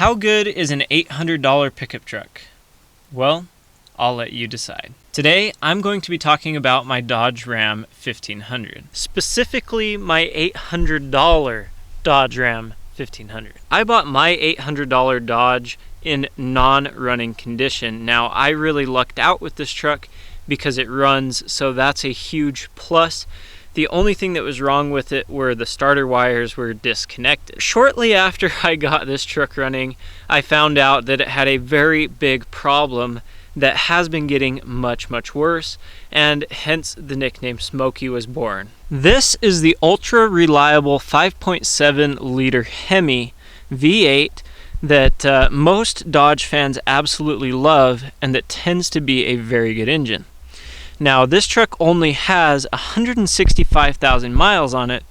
How good is an $800 pickup truck? Well, I'll let you decide. Today, I'm going to be talking about my Dodge Ram 1500. Specifically, my $800 Dodge Ram 1500. I bought my $800 Dodge in non-running condition. Now, I really lucked out with this truck because it runs, so that's a huge plus. The only thing that was wrong with it were the starter wires were disconnected. Shortly after I got this truck running, I found out that it had a very big problem that has been getting much worse, and hence the nickname Smokey was born. This is the ultra reliable 5.7 liter Hemi V8 that most Dodge fans absolutely love, and that tends to be a very good engine. Now, this truck only has 165,000 miles on it,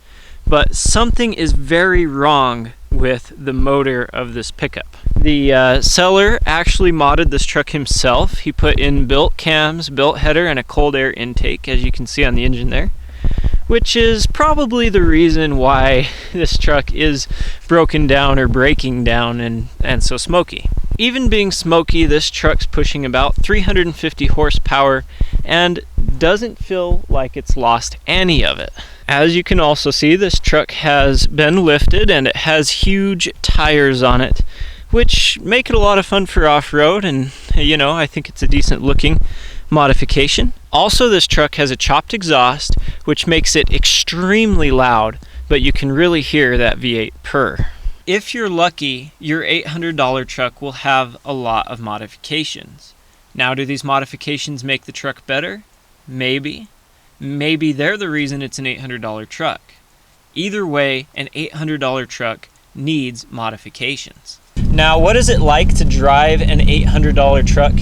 but something is very wrong with the motor of this pickup. The seller actually modded this truck himself. He put in built cams, built header, and a cold air intake, as you can see on the engine there, which is probably the reason why this truck is broken down or breaking down and so smoky. Even being smoky, this truck's pushing about 350 horsepower and doesn't feel like it's lost any of it. As you can also see, this truck has been lifted and it has huge tires on it, which make it a lot of fun for off-road, and I think it's a decent looking modification. Also, this truck has a chopped exhaust, which makes it extremely loud, but you can really hear that V8 purr. If you're lucky, your $800 truck will have a lot of modifications. Now, do these modifications make the truck better? Maybe. Maybe they're the reason it's an $800 truck. Either way, an $800 truck needs modifications. Now, what is it like to drive an $800 truck?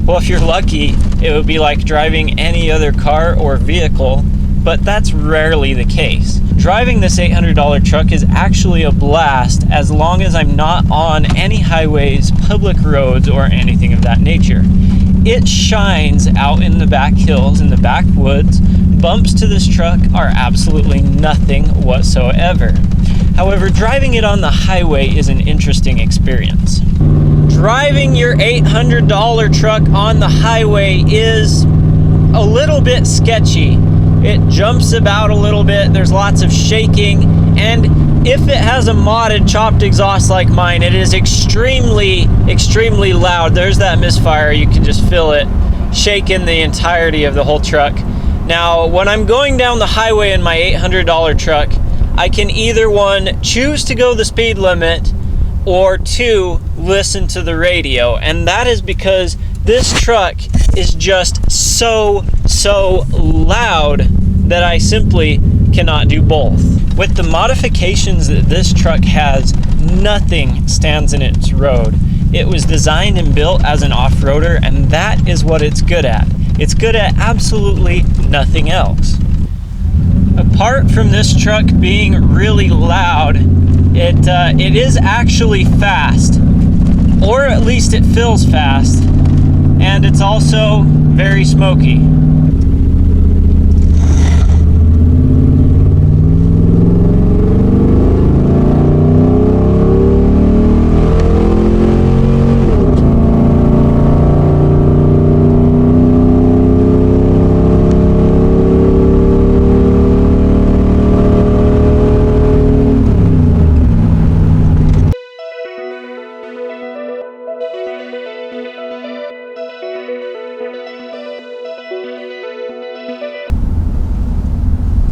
Well, if you're lucky, it would be like driving any other car or vehicle, but that's rarely the case. Driving this $800 truck is actually a blast as long as I'm not on any highways, public roads, or anything of that nature. It shines out in the back hills, in the backwoods. Bumps to this truck are absolutely nothing whatsoever. However, driving it on the highway is an interesting experience. Driving your $800 truck on the highway is a little bit sketchy. It jumps about a little bit, there's lots of shaking, and if it has a modded chopped exhaust like mine, it is extremely loud. There's that misfire, you can just feel it shaking the entirety of the whole truck. Now, when I'm going down the highway in my $800 truck, I can either one, choose to go the speed limit, or two, listen to the radio. And that is because this truck is just so loud that I simply cannot do both. With the modifications that this truck has, nothing stands in its road. It was designed and built as an off-roader, and that is what it's good at. It's good at absolutely nothing else. Apart from this truck being really loud, it is actually fast, or at least it feels fast, and it's also very smoky.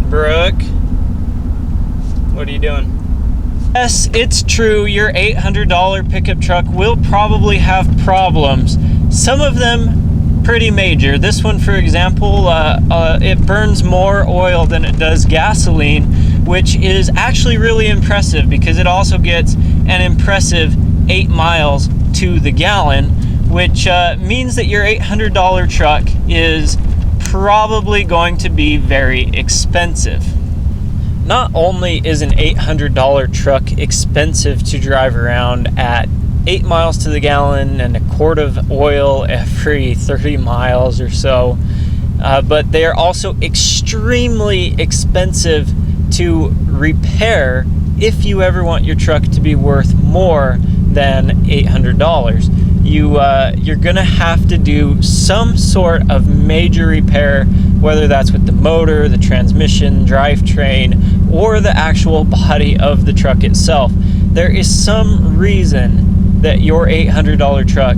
Brooke, what are you doing? Yes, it's true, your $800 pickup truck will probably have problems. Some of them pretty major. This one, for example, it burns more oil than it does gasoline, which is actually really impressive because it also gets an impressive 8 miles to the gallon, which means that your $800 truck is probably going to be very expensive. Not only is an $800 truck expensive to drive around at 8 miles to the gallon and a quart of oil every 30 miles or so, but they are also extremely expensive to repair if you ever want your truck to be worth more than $800. You're gonna have to do some sort of major repair, whether that's with the motor, the transmission, drivetrain, or the actual body of the truck itself. There is some reason that your $800 truck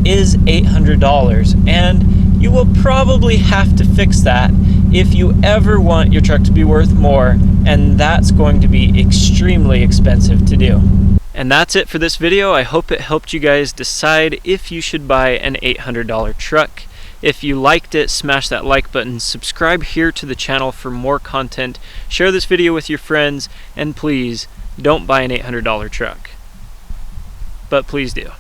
is $800, and you will probably have to fix that if you ever want your truck to be worth more, and that's going to be extremely expensive to do. And that's it for this video. I hope it helped you guys decide if you should buy an $800 truck. If you liked it, smash that like button, subscribe here to the channel for more content, share this video with your friends, and please don't buy an $800 truck. But please do.